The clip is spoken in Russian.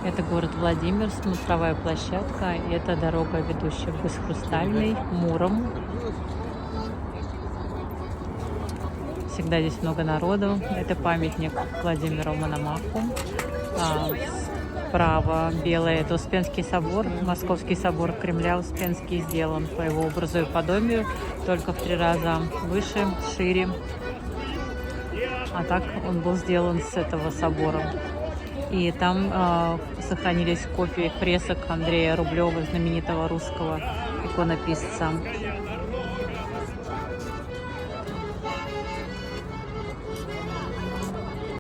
Это город Владимир, смотровая площадка. И это дорога, ведущая в Бысхрустальный, Муром. Всегда здесь много народу. Это памятник Владимиру Мономаху. Справа белое — это Успенский собор. Московский собор Кремля Успенский сделан по его образу и подобию, только в 3 раза выше, шире. А так он был сделан с этого собора. И там сохранились копии фресок Андрея Рублева, знаменитого русского иконописца.